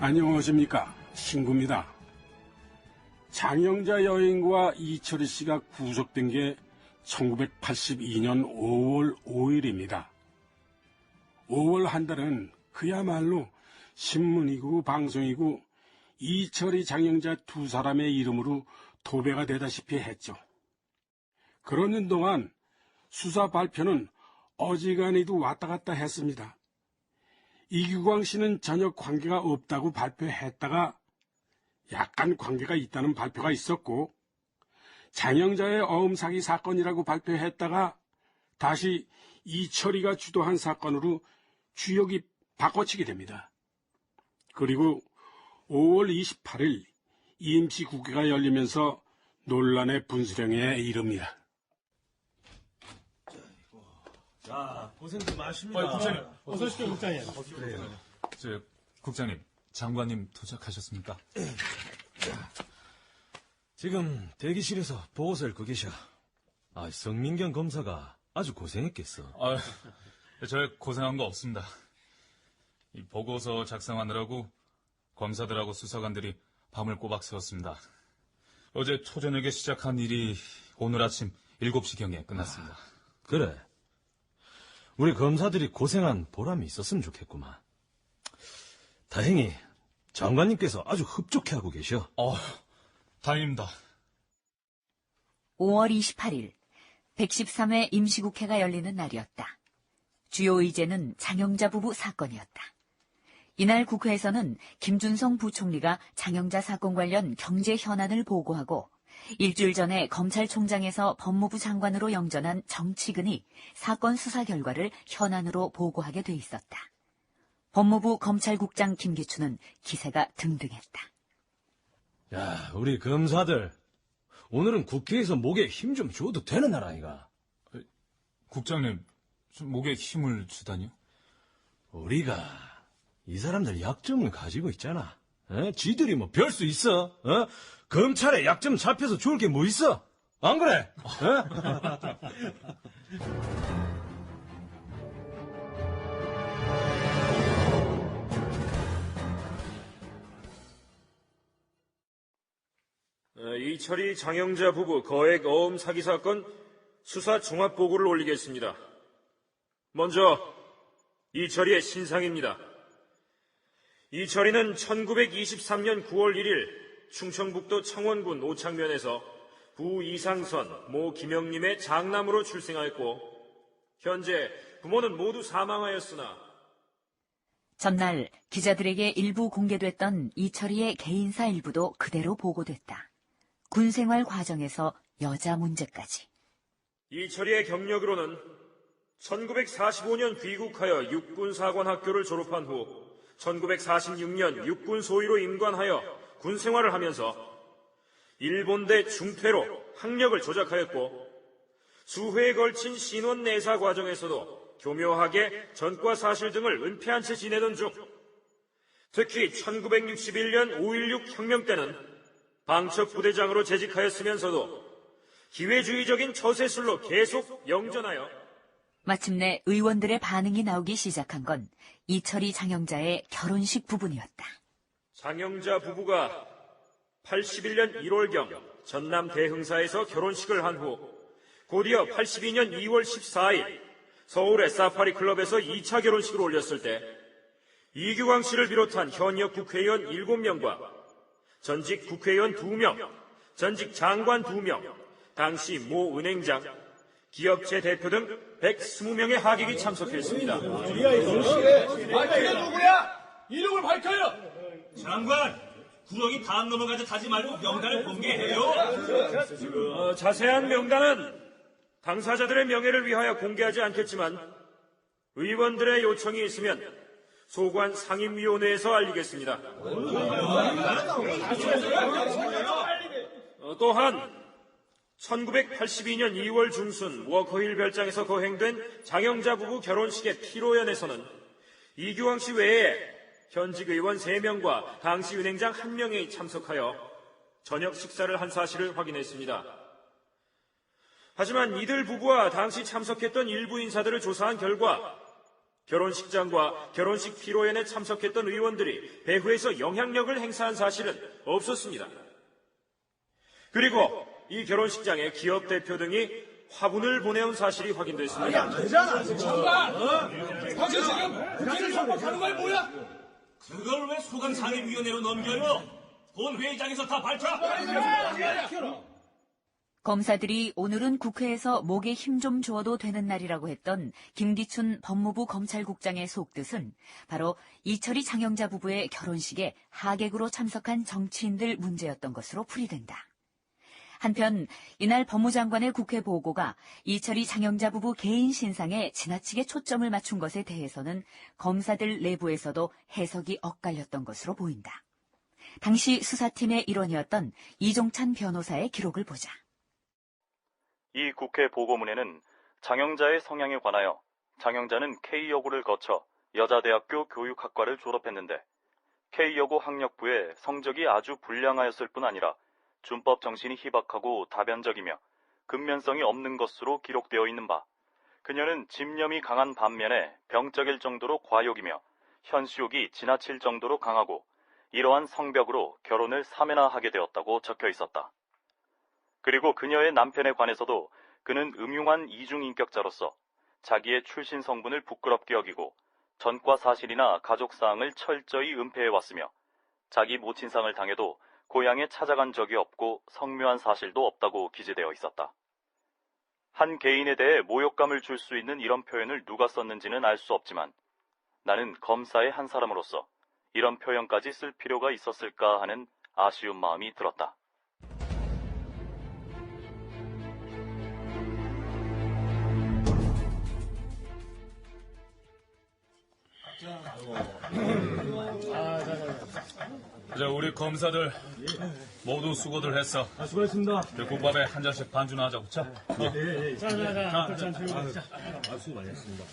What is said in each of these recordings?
안녕하십니까, 신구입니다. 장영자 여인과 이철희 씨가 구속된 게 1982년 5월 5일입니다. 5월 한 달은 그야말로 신문이고 방송이고 이철희, 장영자 두 사람의 이름으로 도배가 되다시피 했죠. 그러는 동안 수사 발표는 어지간히도 왔다 갔다 했습니다. 이규광 씨는 전혀 관계가 없다고 발표했다가 약간 관계가 있다는 발표가 있었고, 장영자의 어음사기 사건이라고 발표했다가 다시 이철희가 주도한 사건으로 주역이 바꿔치게 됩니다. 그리고 5월 28일 임시국회가 열리면서 논란의 분수령에 이릅니다. 자, 고생들 많으십니다. 국장님, 어서 오십시오, 국장님. 그래요. 국장님, 장관님 도착하셨습니까? 지금 대기실에서 보고서를 읽고 계셔. 성민경 검사가 아주 고생했겠어. 저 고생한 거 없습니다. 이 보고서 작성하느라고 검사들하고 수사관들이 밤을 꼬박 새웠습니다. 어제 초저녁에 시작한 일이 오늘 아침 7시경에 끝났습니다. 그래. 우리 검사들이 고생한 보람이 있었으면 좋겠구만. 다행히 장관님께서 아주 흡족해하고 계셔. 다행입니다. 5월 28일 113회 임시국회가 열리는 날이었다. 주요 의제는 장영자 부부 사건이었다. 이날 국회에서는 김준성 부총리가 장영자 사건 관련 경제 현안을 보고하고 일주일 전에 검찰총장에서 법무부 장관으로 영전한 정치근이 사건 수사 결과를 현안으로 보고하게 돼 있었다. 법무부 검찰국장 김기춘은 기세가 등등했다. 야, 우리 검사들 오늘은 국회에서 목에 힘 좀 줘도 되는 날 아이가? 국장님, 목에 힘을 주다니요? 우리가 이 사람들 약점을 가지고 있잖아. 지들이 뭐 별 수 있어? 검찰에 약점 잡혀서 좋을 게 뭐 있어? 안 그래? 이철희, 장영자 부부 거액 어음 사기 사건 수사 종합 보고를 올리겠습니다. 먼저 이철희의 신상입니다. 이철희는 1923년 9월 1일 충청북도 청원군 오창면에서 부 이상선, 모 김영림의 장남으로 출생하였고 현재 부모는 모두 사망하였으나 전날 기자들에게 일부 공개됐던 이철희의 개인사 일부도 그대로 보고됐다. 군생활 과정에서 여자 문제까지. 이철희의 경력으로는 1945년 귀국하여 육군사관학교를 졸업한 후 1946년 육군 소위로 임관하여 군 생활을 하면서 일본대 중퇴로 학력을 조작하였고 수회에 걸친 신원 내사 과정에서도 교묘하게 전과 사실 등을 은폐한 채 지내던 중 특히 1961년 5.16 혁명 때는 방첩 부대장으로 재직하였으면서도 기회주의적인 처세술로 계속 영전하여 마침내 의원들의 반응이 나오기 시작한 건 이철희 장영자의 결혼식 부분이었다. 장영자 부부가 81년 1월경 전남 대흥사에서 결혼식을 한 후 곧이어 82년 2월 14일 서울의 사파리 클럽에서 2차 결혼식을 올렸을 때 이규광 씨를 비롯한 현역 국회의원 7명과 전직 국회의원 2명, 전직 장관 2명, 당시 모 은행장, 기업체 대표 등 120명의 하객이 참석했습니다. 이게 누구야? 이름을 밝혀요! 장관, 구렁이 다음 넘어가자 타지 말고 명단을 공개해요. 자세한 명단은 당사자들의 명예를 위하여 공개하지 않겠지만 의원들의 요청이 있으면 소관 상임위원회에서 알리겠습니다. 또한 1982년 2월 중순 워커힐 별장에서 거행된 장영자 부부 결혼식의 피로연에서는 이규광 씨 외에 현직 의원 3명과 당시 은행장 1명이 참석하여 저녁 식사를 한 사실을 확인했습니다. 하지만 이들 부부와 당시 참석했던 일부 인사들을 조사한 결과 결혼식장과 결혼식 피로연에 참석했던 의원들이 배후에서 영향력을 행사한 사실은 없었습니다. 그리고 이 결혼식장에 기업 대표 등이 화분을 보내온 사실이 확인됐습니다. 당신 지금 국회를 협박하는 거야 뭐야? 그걸 왜 소관상임위원회로 넘겨요? 본회의장에서 다 밝혀! 검사들이 오늘은 국회에서 목에 힘 좀 주어도 되는 날이라고 했던 김기춘 법무부 검찰국장의 속뜻은 바로 이철희 장영자 부부의 결혼식에 하객으로 참석한 정치인들 문제였던 것으로 풀이된다. 한편 이날 법무장관의 국회 보고가 이철희 장영자 부부 개인 신상에 지나치게 초점을 맞춘 것에 대해서는 검사들 내부에서도 해석이 엇갈렸던 것으로 보인다. 당시 수사팀의 일원이었던 이종찬 변호사의 기록을 보자. 이 국회 보고문에는 장영자의 성향에 관하여 장영자는 K여고를 거쳐 여자대학교 교육학과를 졸업했는데 K여고 학력부에 성적이 아주 불량하였을 뿐 아니라 준법 정신이 희박하고 다변적이며 근면성이 없는 것으로 기록되어 있는 바, 그녀는 집념이 강한 반면에 병적일 정도로 과욕이며 현시욕이 지나칠 정도로 강하고 이러한 성벽으로 결혼을 3회나 하게 되었다고 적혀 있었다. 그리고 그녀의 남편에 관해서도 그는 음흉한 이중인격자로서 자기의 출신 성분을 부끄럽게 여기고 전과 사실이나 가족사항을 철저히 은폐해왔으며 자기 모친상을 당해도 고향에 찾아간 적이 없고 성묘한 사실도 없다고 기재되어 있었다. 한 개인에 대해 모욕감을 줄 수 있는 이런 표현을 누가 썼는지는 알 수 없지만 나는 검사의 한 사람으로서 이런 표현까지 쓸 필요가 있었을까 하는 아쉬운 마음이 들었다. 자, 우리 검사들 모두 수고들 했어. 수고했습니다. 국밥에 한 잔씩 반주나 하자고. 자. 수고 많이 했습니다.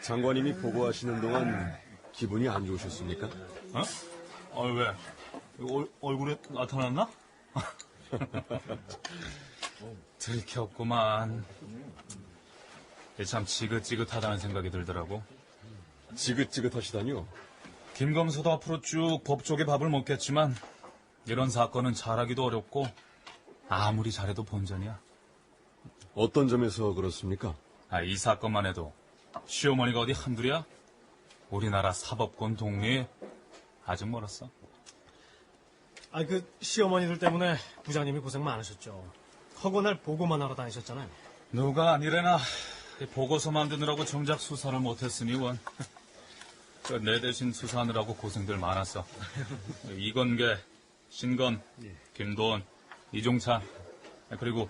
장관님이 보고하시는 동안 기분이 안 좋으셨습니까? 왜? 얼굴에 나타났나? 들켰구만. 참 지긋지긋하다는 생각이 들더라고. 지긋지긋하시다니요? 김 검사도 앞으로 쭉 법조계 밥을 먹겠지만 이런 사건은 잘하기도 어렵고 아무리 잘해도 본전이야. 어떤 점에서 그렇습니까? 이 사건만 해도 시어머니가 어디 한둘이야? 우리나라 사법권 독립 아직 멀었어. 그 시어머니들 때문에 부장님이 고생 많으셨죠. 허구날 보고만 하러 다니셨잖아요. 누가 아니래나 보고서 만드느라고 정작 수사를 못했으니 원. 내 대신 수사하느라고 고생들 많았어. 이건계, 신건, 김도원, 이종찬, 그리고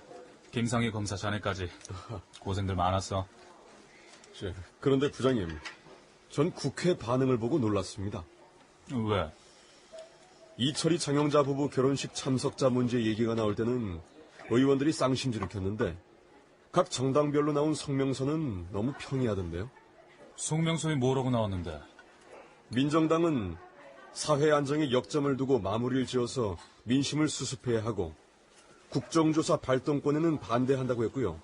김상희 검사 자네까지 고생들 많았어. 그런데 부장님, 전 국회 반응을 보고 놀랐습니다. 왜? 이철희 장영자 부부 결혼식 참석자 문제 얘기가 나올 때는 의원들이 쌍심지를 켰는데 각 정당별로 나온 성명서는 너무 평이하던데요. 성명서에 뭐라고 나왔는데? 민정당은 사회 안정에 역점을 두고 마무리를 지어서 민심을 수습해야 하고 국정조사 발동권에는 반대한다고 했고요.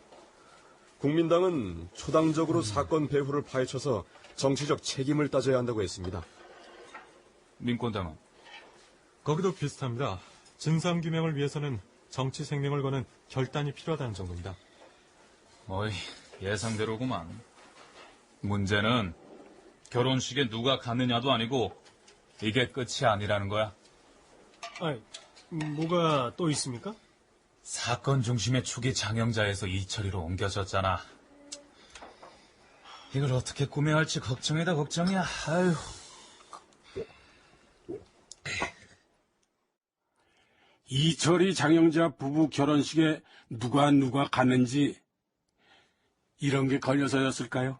국민당은 초당적으로 사건 배후를 파헤쳐서 정치적 책임을 따져야 한다고 했습니다. 민권당은? 거기도 비슷합니다. 진상규명을 위해서는 정치 생명을 거는 결단이 필요하다는 정도입니다. 어이, 예상대로구만. 문제는 결혼식에 누가 갔느냐도 아니고 이게 끝이 아니라는 거야. 뭐가 또 있습니까? 사건 중심의 축이 장영자에서 이철이로 옮겨졌잖아. 이걸 어떻게 꾸며야 할지 걱정이다 걱정이야. 아유. 이철희 장영자 부부 결혼식에 누가 갔는지 이런 게 걸려서였을까요?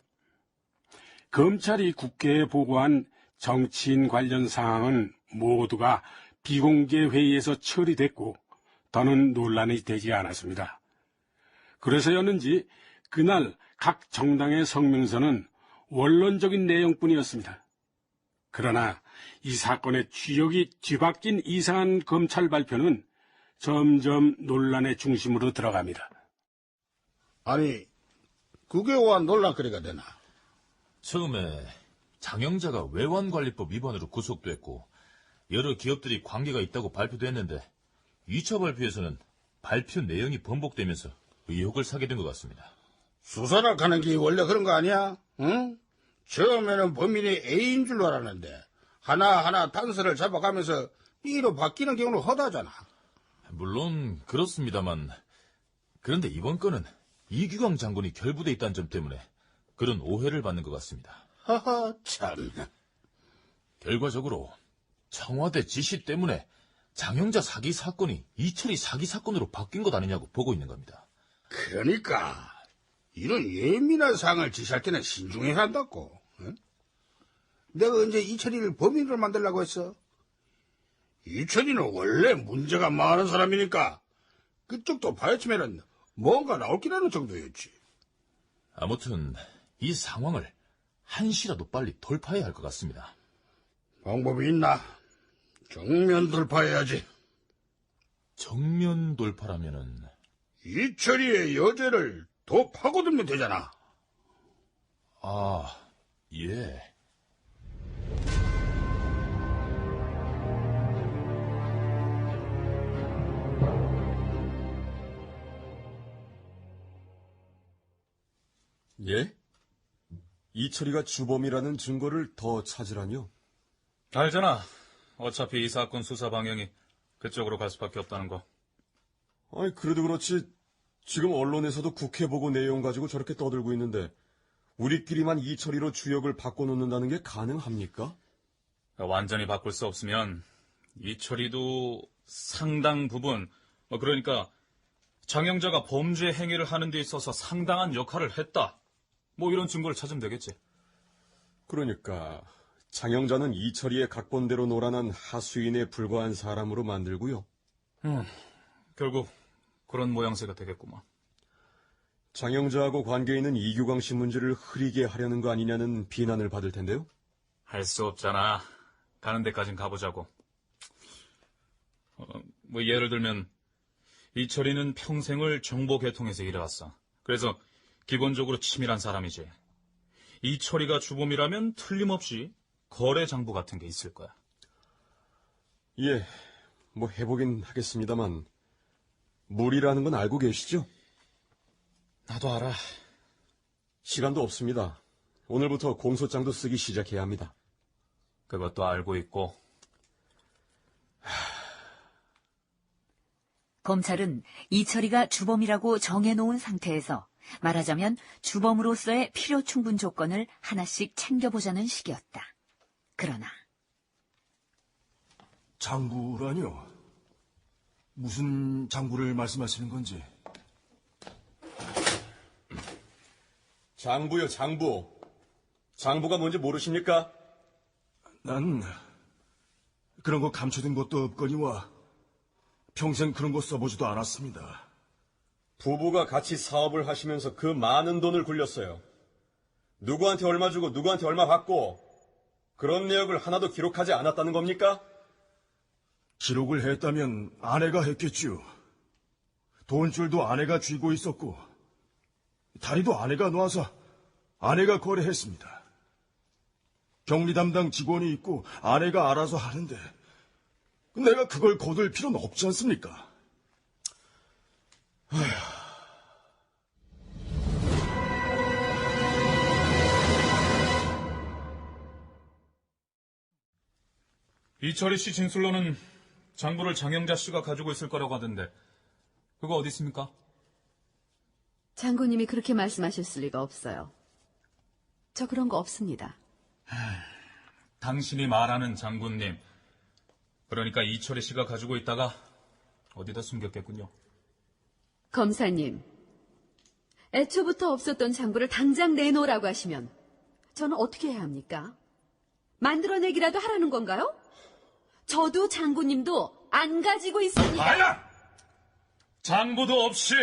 검찰이 국회에 보고한 정치인 관련 사항은 모두가 비공개 회의에서 처리됐고 더는 논란이 되지 않았습니다. 그래서였는지 그날 각 정당의 성명서는 원론적인 내용뿐이었습니다. 그러나 이 사건의 주역이 뒤바뀐 이상한 검찰 발표는 점점 논란의 중심으로 들어갑니다. 아니, 그게 왜 논란거리가 되나? 처음에 장영자가 외환관리법 위반으로 구속됐고 여러 기업들이 관계가 있다고 발표됐는데 2차 발표에서는 발표 내용이 번복되면서 의혹을 사게 된 것 같습니다. 수사를 하는 게 원래 그런 거 아니야? 응? 처음에는 범인이 A인 줄 알았는데 하나하나 단서를 잡아가면서 B로 바뀌는 경우는 허다잖아. 물론 그렇습니다만 그런데 이번 건은 이규광 장군이 결부돼 있다는 점 때문에 그런 오해를 받는 것 같습니다. 하하, 참. 결과적으로 청와대 지시 때문에 장영자 사기 사건이 이철이 사기 사건으로 바뀐 것 아니냐고 보고 있는 겁니다. 그러니까 이런 예민한 사항을 지시할 때는 신중해야 한다고. 응? 내가 언제 이철이를 범인으로 만들려고 했어? 이철이는 원래 문제가 많은 사람이니까 그쪽도 파헤치면은 뭔가 나올 기라는 정도였지. 아무튼 이 상황을 한시라도 빨리 돌파해야 할 것 같습니다. 방법이 있나? 정면 돌파해야지. 정면 돌파라면은 이철이의 여죄를 더 파고들면 되잖아. 아, 예. 예? 이철이가 주범이라는 증거를 더 찾으라뇨? 알잖아. 어차피 이 사건 수사 방향이 그쪽으로 갈 수밖에 없다는 거. 아니, 그래도 그렇지. 지금 언론에서도 국회 보고 내용 가지고 저렇게 떠들고 있는데 우리끼리만 이철이로 주역을 바꿔놓는다는 게 가능합니까? 완전히 바꿀 수 없으면 이철이도 상당 부분, 그러니까 장영자가 범죄 행위를 하는 데 있어서 상당한 역할을 했다. 이런 증거를 찾으면 되겠지. 그러니까 장영자는 이철이의 각본대로 놀아난 하수인에 불과한 사람으로 만들고요. 결국 그런 모양새가 되겠구만. 장영자하고 관계 있는 이규광 씨 문제를 흐리게 하려는 거 아니냐는 비난을 받을 텐데요. 할 수 없잖아. 가는 데까진 가보자고. 예를 들면 이철이는 평생을 정보계통에서 일해왔어. 그래서 기본적으로 치밀한 사람이지. 이철이가 주범이라면 틀림없이 거래 장부 같은 게 있을 거야. 예, 해보긴 하겠습니다만 무리라는 건 알고 계시죠? 나도 알아. 시간도 없습니다. 오늘부터 공소장도 쓰기 시작해야 합니다. 그것도 알고 있고. 검찰은 이철이가 주범이라고 정해놓은 상태에서 말하자면 주범으로서의 필요 충분 조건을 하나씩 챙겨보자는 식이었다. 그러나 장부라뇨? 무슨 장부를 말씀하시는 건지? 장부요, 장부. 장부가 뭔지 모르십니까? 난 그런 거 감춰둔 것도 없거니와 평생 그런 거 써보지도 않았습니다. 부부가 같이 사업을 하시면서 그 많은 돈을 굴렸어요. 누구한테 얼마 주고 누구한테 얼마 받고 그런 내역을 하나도 기록하지 않았다는 겁니까? 기록을 했다면 아내가 했겠죠. 돈줄도 아내가 쥐고 있었고 다리도 아내가 놓아서 아내가 거래했습니다. 격리 담당 직원이 있고 아내가 알아서 하는데 내가 그걸 거둘 필요는 없지 않습니까? 이철이 씨 진술로는 장부를 장영자 씨가 가지고 있을 거라고 하던데 그거 어디 있습니까? 장군님이 그렇게 말씀하셨을 리가 없어요. 저 그런 거 없습니다. 당신이 말하는 장군님, 그러니까 이철이 씨가 가지고 있다가 어디다 숨겼겠군요. 검사님, 애초부터 없었던 장부를 당장 내놓으라고 하시면 저는 어떻게 해야 합니까? 만들어내기라도 하라는 건가요? 저도 장군님도 안 가지고 있으니까. 아야! 장부도 없이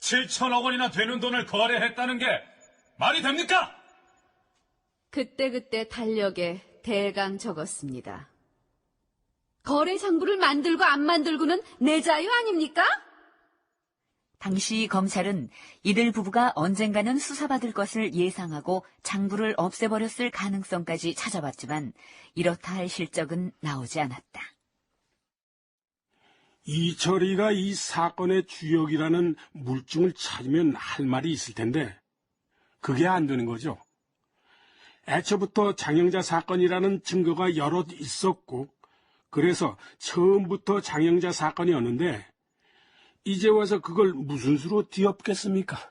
7천억 원이나 되는 돈을 거래했다는 게 말이 됩니까? 그때그때 달력에 대강 적었습니다. 거래 장부를 만들고 안 만들고는 내 자유 아닙니까? 당시 검찰은 이들 부부가 언젠가는 수사받을 것을 예상하고 장부를 없애버렸을 가능성까지 찾아봤지만 이렇다 할 실적은 나오지 않았다. 이철이가 이 사건의 주역이라는 물증을 찾으면 할 말이 있을 텐데 그게 안 되는 거죠. 애초부터 장영자 사건이라는 증거가 여럿 있었고 그래서 처음부터 장영자 사건이었는데 이제 와서 그걸 무슨 수로 뒤엎겠습니까?